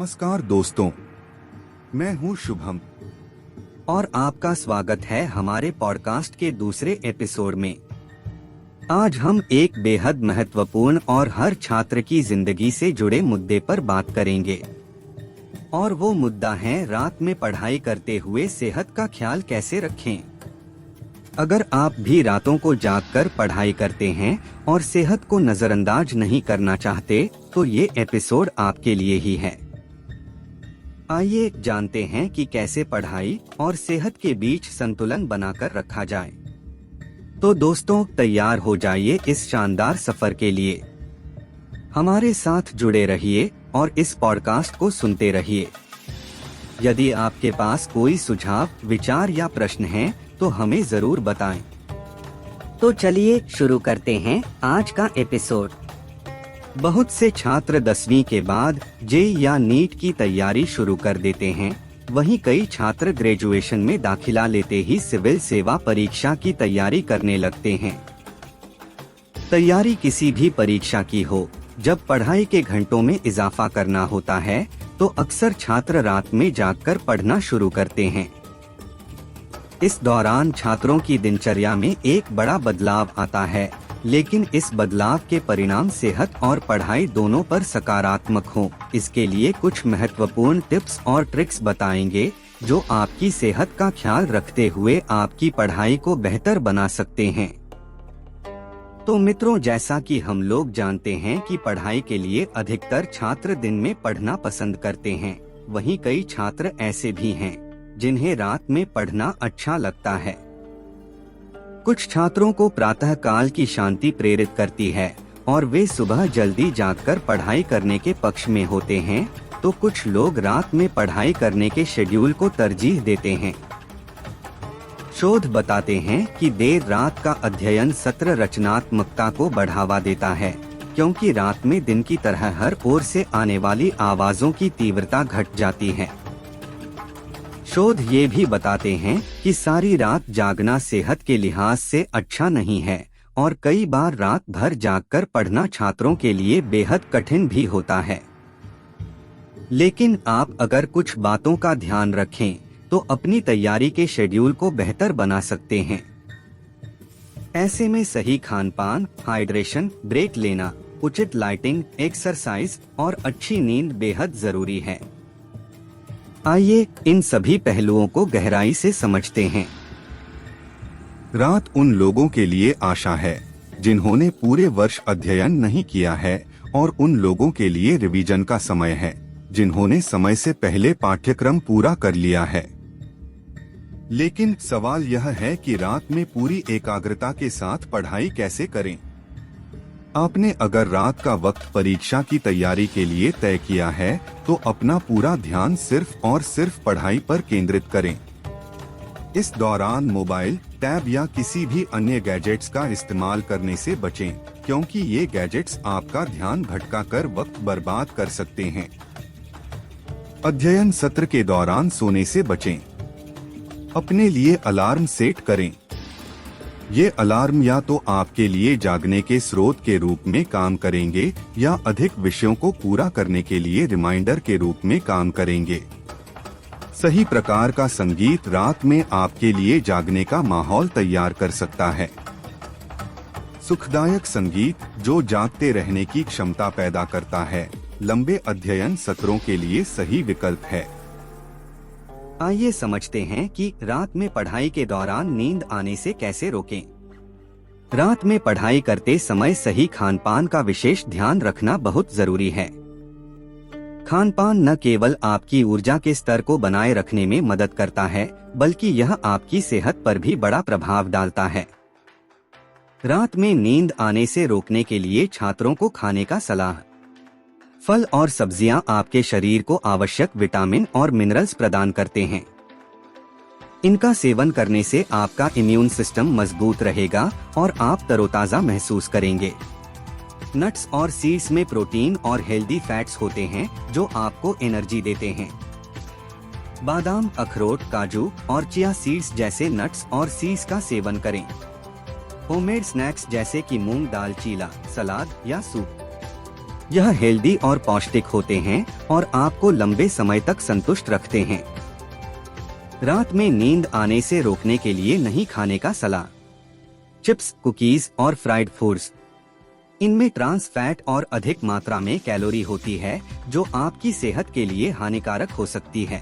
नमस्कार दोस्तों, मैं हूं शुभम और आपका स्वागत है हमारे पॉडकास्ट के दूसरे एपिसोड में। आज हम एक बेहद महत्वपूर्ण और हर छात्र की जिंदगी से जुड़े मुद्दे पर बात करेंगे और वो मुद्दा है रात में पढ़ाई करते हुए सेहत का ख्याल कैसे रखें। अगर आप भी रातों को जागकर पढ़ाई करते हैं और सेहत को नजरअंदाज नहीं करना चाहते, तो ये एपिसोड आपके लिए ही है। आइए जानते हैं कि कैसे पढ़ाई और सेहत के बीच संतुलन बनाकर रखा जाए। तो दोस्तों, तैयार हो जाइए इस शानदार सफर के लिए। हमारे साथ जुड़े रहिए और इस पॉडकास्ट को सुनते रहिए। यदि आपके पास कोई सुझाव, विचार या प्रश्न हैं, तो हमें जरूर बताएं। तो चलिए शुरू करते हैं आज का एपिसोड। बहुत से छात्र 10वीं के बाद जेईई या नीट की तैयारी शुरू कर देते हैं। वहीं कई छात्र ग्रेजुएशन में दाखिला लेते ही सिविल सेवा परीक्षा की तैयारी करने लगते हैं। तैयारी किसी भी परीक्षा की हो, जब पढ़ाई के घंटों में इजाफा करना होता है, तो अक्सर छात्र रात में जागकर पढ़ना शुरू करते हैं। इस दौरान छात्रों की दिनचर्या में एक बड़ा बदलाव आता है, लेकिन इस बदलाव के परिणाम सेहत और पढ़ाई दोनों पर सकारात्मक हो, इसके लिए कुछ महत्वपूर्ण टिप्स और ट्रिक्स बताएंगे जो आपकी सेहत का ख्याल रखते हुए आपकी पढ़ाई को बेहतर बना सकते हैं। तो मित्रों, जैसा कि हम लोग जानते हैं कि पढ़ाई के लिए अधिकतर छात्र दिन में पढ़ना पसंद करते हैं, वहीं कई छात्र ऐसे भी हैं जिन्हें रात में पढ़ना अच्छा लगता है। कुछ छात्रों को प्रातः काल की शांति प्रेरित करती है और वे सुबह जल्दी जागकर पढ़ाई करने के पक्ष में होते हैं, तो कुछ लोग रात में पढ़ाई करने के शेड्यूल को तरजीह देते हैं। शोध बताते हैं कि देर रात का अध्ययन सत्र रचनात्मकता को बढ़ावा देता है, क्योंकि रात में दिन की तरह हर ओर से आने वाली आवाजों की तीव्रता घट जाती है। शोध ये भी बताते हैं कि सारी रात जागना सेहत के लिहाज से अच्छा नहीं है और कई बार रात भर जागकर पढ़ना छात्रों के लिए बेहद कठिन भी होता है। लेकिन आप अगर कुछ बातों का ध्यान रखें, तो अपनी तैयारी के शेड्यूल को बेहतर बना सकते हैं। ऐसे में सही खान-पान, हाइड्रेशन, ब्रेक लेना, उचित लाइटिंग, एक्सरसाइज और अच्छी नींद बेहद जरूरी है। आइए इन सभी पहलुओं को गहराई से समझते हैं। रात उन लोगों के लिए आशा है जिन्होंने पूरे वर्ष अध्ययन नहीं किया है, और उन लोगों के लिए रिवीजन का समय है जिन्होंने समय से पहले पाठ्यक्रम पूरा कर लिया है। लेकिन सवाल यह है कि रात में पूरी एकाग्रता के साथ पढ़ाई कैसे करें। आपने अगर रात का वक्त परीक्षा की तैयारी के लिए तय किया है, तो अपना पूरा ध्यान सिर्फ और सिर्फ पढ़ाई पर केंद्रित करें। इस दौरान मोबाइल, टैब या किसी भी अन्य गैजेट्स का इस्तेमाल करने से बचें, क्योंकि ये गैजेट्स आपका ध्यान भटकाकर वक्त बर्बाद कर सकते हैं। अध्ययन सत्र के दौरान सोने से बचें। अपने लिए अलार्म सेट करें। ये अलार्म या तो आपके लिए जागने के स्रोत के रूप में काम करेंगे या अधिक विषयों को पूरा करने के लिए रिमाइंडर के रूप में काम करेंगे। सही प्रकार का संगीत रात में आपके लिए जागने का माहौल तैयार कर सकता है। सुखदायक संगीत जो जागते रहने की क्षमता पैदा करता है, लंबे अध्ययन सत्रों के लिए सही विकल्प है। आइए समझते हैं कि रात में पढ़ाई के दौरान नींद आने से कैसे रोकें। रात में पढ़ाई करते समय सही खान-पान का विशेष ध्यान रखना बहुत जरूरी है। खान-पान न केवल आपकी ऊर्जा के स्तर को बनाए रखने में मदद करता है, बल्कि यह आपकी सेहत पर भी बड़ा प्रभाव डालता है। रात में नींद आने से रोकने के लिए छात्रों को खाने का सलाह। फल और सब्जियां आपके शरीर को आवश्यक विटामिन और मिनरल्स प्रदान करते हैं। इनका सेवन करने से आपका इम्यून सिस्टम मजबूत रहेगा और आप तरोताजा महसूस करेंगे। नट्स और सीड्स में प्रोटीन और हेल्दी फैट्स होते हैं जो आपको एनर्जी देते हैं। बादाम, अखरोट, काजू और चिया सीड्स जैसे नट्स और सीड्स का सेवन करें। होममेड स्नैक्स जैसे कि मूंग दाल चीला, सलाद या सूप यह हेल्दी और पौष्टिक होते हैं और आपको लंबे समय तक संतुष्ट रखते हैं। रात में नींद आने से रोकने के लिए नहीं खाने का सलाह। चिप्स, कुकीज और फ्राइड फूड्स, इनमें ट्रांस फैट और अधिक मात्रा में कैलोरी होती है जो आपकी सेहत के लिए हानिकारक हो सकती है।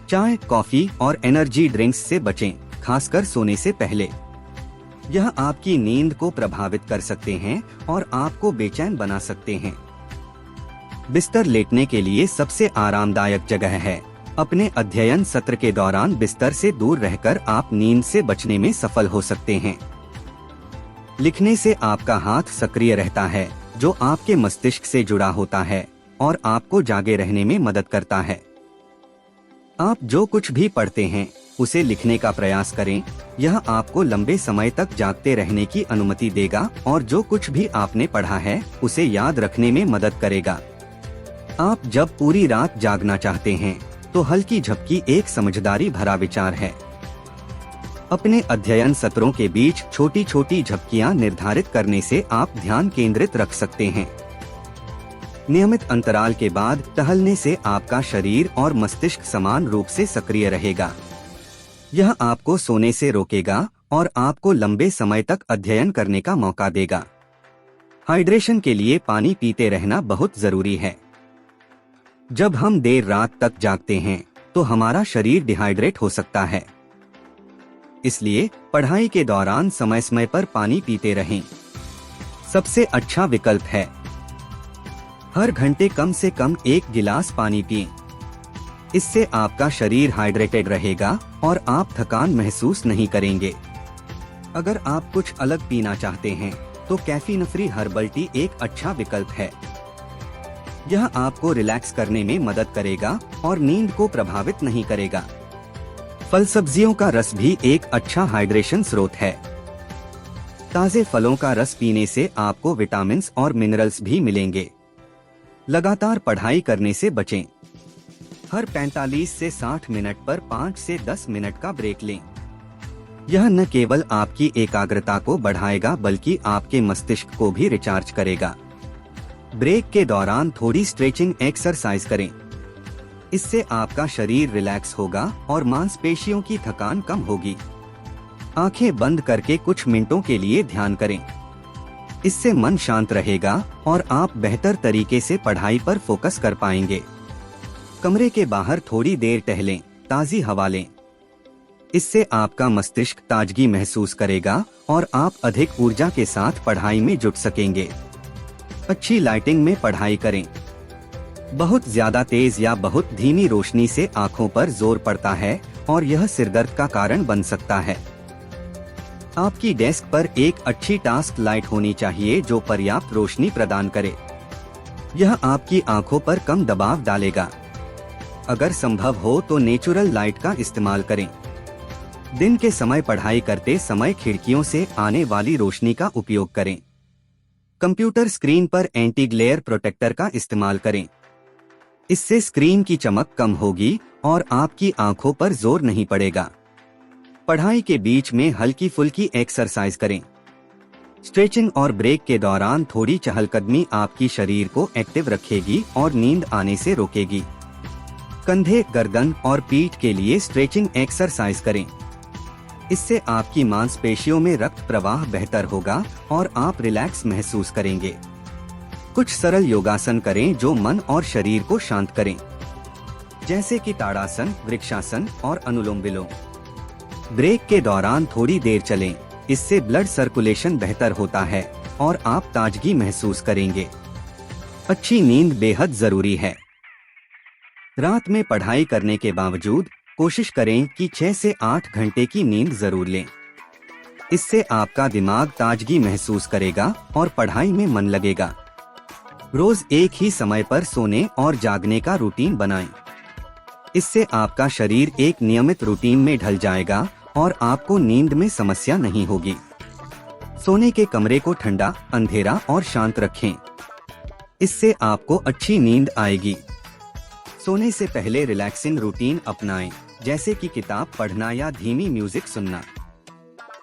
चाय, कॉफी और एनर्जी ड्रिंक्स से बचें, खासकर सोने से पहले। यह आपकी नींद को प्रभावित कर सकते हैं और आपको बेचैन बना सकते हैं। बिस्तर लेटने के लिए सबसे आरामदायक जगह है। अपने अध्ययन सत्र के दौरान बिस्तर से दूर रहकर आप नींद से बचने में सफल हो सकते हैं। लिखने से आपका हाथ सक्रिय रहता है, जो आपके मस्तिष्क से जुड़ा होता है और आपको जागे रहने में मदद करता है। आप जो कुछ भी पढ़ते हैं उसे लिखने का प्रयास करें। यह आपको लंबे समय तक जागते रहने की अनुमति देगा और जो कुछ भी आपने पढ़ा है उसे याद रखने में मदद करेगा। आप जब पूरी रात जागना चाहते हैं तो हल्की झपकी एक समझदारी भरा विचार है। अपने अध्ययन सत्रों के बीच छोटी छोटी झपकियां निर्धारित करने से आप ध्यान केंद्रित रख सकते हैं। नियमित अंतराल के बाद टहलने से आपका शरीर और मस्तिष्क समान रूप से सक्रिय रहेगा। यह आपको सोने से रोकेगा और आपको लंबे समय तक अध्ययन करने का मौका देगा। हाइड्रेशन के लिए पानी पीते रहना बहुत जरूरी है। जब हम देर रात तक जागते हैं तो हमारा शरीर डिहाइड्रेट हो सकता है। इसलिए पढ़ाई के दौरान समय समय पर पानी पीते रहें। सबसे अच्छा विकल्प है हर घंटे कम से कम 1 गिलास पानी पिएं। इससे आपका शरीर हाइड्रेटेड रहेगा और आप थकान महसूस नहीं करेंगे। अगर आप कुछ अलग पीना चाहते हैं तो कैफीन फ्री हर्बल टी एक अच्छा विकल्प है। यह आपको रिलैक्स करने में मदद करेगा और नींद को प्रभावित नहीं करेगा। फल सब्जियों का रस भी एक अच्छा हाइड्रेशन स्रोत है। ताजे फलों का रस पीने से आपको विटामिन्स और मिनरल्स भी मिलेंगे। लगातार पढ़ाई करने से बचें। हर 45 से 60 मिनट पर 5 से 10 मिनट का ब्रेक लें। यह न केवल आपकी एकाग्रता को बढ़ाएगा बल्कि आपके मस्तिष्क को भी रिचार्ज करेगा। ब्रेक के दौरान थोड़ी स्ट्रेचिंग एक्सरसाइज करें। इससे आपका शरीर रिलैक्स होगा और मांसपेशियों की थकान कम होगी। आंखें बंद करके कुछ मिनटों के लिए ध्यान करें। इससे मन शांत रहेगा और आप बेहतर तरीके से पढ़ाई पर फोकस कर पाएंगे। कमरे के बाहर थोड़ी देर टहलें, ताजी हवा लें। इससे आपका मस्तिष्क ताजगी महसूस करेगा और आप अधिक ऊर्जा के साथ पढ़ाई में जुट सकेंगे। अच्छी लाइटिंग में पढ़ाई करें। बहुत ज्यादा तेज या बहुत धीमी रोशनी से आंखों पर जोर पड़ता है और यह सिरदर्द का कारण बन सकता है। आपकी डेस्क पर एक अच्छी टास्क लाइट होनी चाहिए जो पर्याप्त रोशनी प्रदान करे। यह आपकी आंखों पर कम दबाव डालेगा। अगर संभव हो तो नेचुरल लाइट का इस्तेमाल करें। दिन के समय पढ़ाई करते समय खिड़कियों से आने वाली रोशनी का उपयोग करें। कंप्यूटर स्क्रीन पर एंटी ग्लेयर प्रोटेक्टर का इस्तेमाल करें। इससे स्क्रीन की चमक कम होगी और आपकी आंखों पर जोर नहीं पड़ेगा। पढ़ाई के बीच में हल्की फुल्की एक्सरसाइज करें। स्ट्रेचिंग और ब्रेक के दौरान थोड़ी चहलकदमी आपकी शरीर को एक्टिव रखेगी और नींद आने से रोकेगी। कंधे, गर्दन और पीठ के लिए स्ट्रेचिंग एक्सरसाइज करें। इससे आपकी मांसपेशियों में रक्त प्रवाह बेहतर होगा और आप रिलैक्स महसूस करेंगे। कुछ सरल योगासन करें जो मन और शरीर को शांत करें, जैसे कि ताड़ासन, वृक्षासन और अनुलोम विलोम। ब्रेक के दौरान थोड़ी देर चलें। इससे ब्लड सर्कुलेशन बेहतर होता है और आप ताजगी महसूस करेंगे। अच्छी नींद बेहद जरूरी है। रात में पढ़ाई करने के बावजूद कोशिश करें कि 6 से 8 घंटे की नींद जरूर लें। इससे आपका दिमाग ताजगी महसूस करेगा और पढ़ाई में मन लगेगा। रोज एक ही समय पर सोने और जागने का रूटीन बनाएं। इससे आपका शरीर एक नियमित रूटीन में ढल जाएगा और आपको नींद में समस्या नहीं होगी। सोने के कमरे को ठंडा, अंधेरा और शांत रखें। इससे आपको अच्छी नींद आएगी। सोने से पहले रिलैक्सिंग रूटीन अपनाएं, जैसे कि किताब पढ़ना या धीमी म्यूजिक सुनना।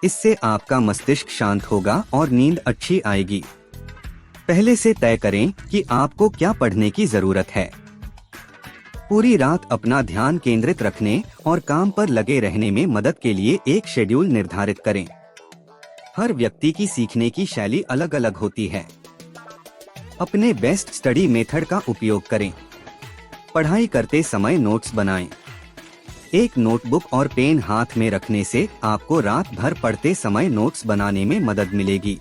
इससे आपका मस्तिष्क शांत होगा और नींद अच्छी आएगी। पहले से तय करें कि आपको क्या पढ़ने की जरूरत है। पूरी रात अपना ध्यान केंद्रित रखने और काम पर लगे रहने में मदद के लिए एक शेड्यूल निर्धारित करें। हर व्यक्ति की सीखने की शैली अलग अलग होती है। अपने बेस्ट स्टडी मेथड का उपयोग करें। पढ़ाई करते समय नोट्स बनाएं। एक नोटबुक और पेन हाथ में रखने से आपको रात भर पढ़ते समय नोट्स बनाने में मदद मिलेगी।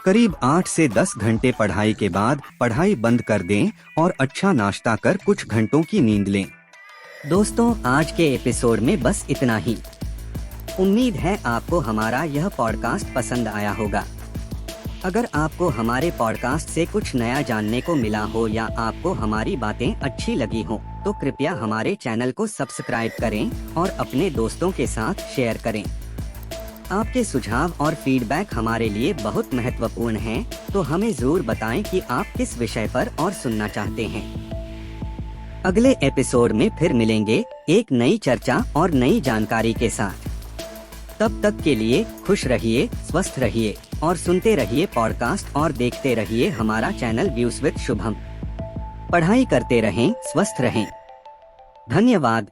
करीब 8 से 10 घंटे पढ़ाई के बाद पढ़ाई बंद कर दें और अच्छा नाश्ता कर कुछ घंटों की नींद लें। दोस्तों, आज के एपिसोड में बस इतना ही। उम्मीद है आपको हमारा यह पॉडकास्ट पसंद आया होगा। अगर आपको हमारे पॉडकास्ट से कुछ नया जानने को मिला हो या आपको हमारी बातें अच्छी लगी हो, तो कृपया हमारे चैनल को सब्सक्राइब करें और अपने दोस्तों के साथ शेयर करें। आपके सुझाव और फीडबैक हमारे लिए बहुत महत्वपूर्ण हैं, तो हमें जरूर बताएं कि आप किस विषय पर और सुनना चाहते हैं। अगले एपिसोड में फिर मिलेंगे एक नई चर्चा और नई जानकारी के साथ। तब तक के लिए खुश रहिए, स्वस्थ रहिए और सुनते रहिए पॉडकास्ट और देखते रहिए हमारा चैनल व्यूज विद शुभम। पढ़ाई करते रहें, स्वस्थ रहें। धन्यवाद।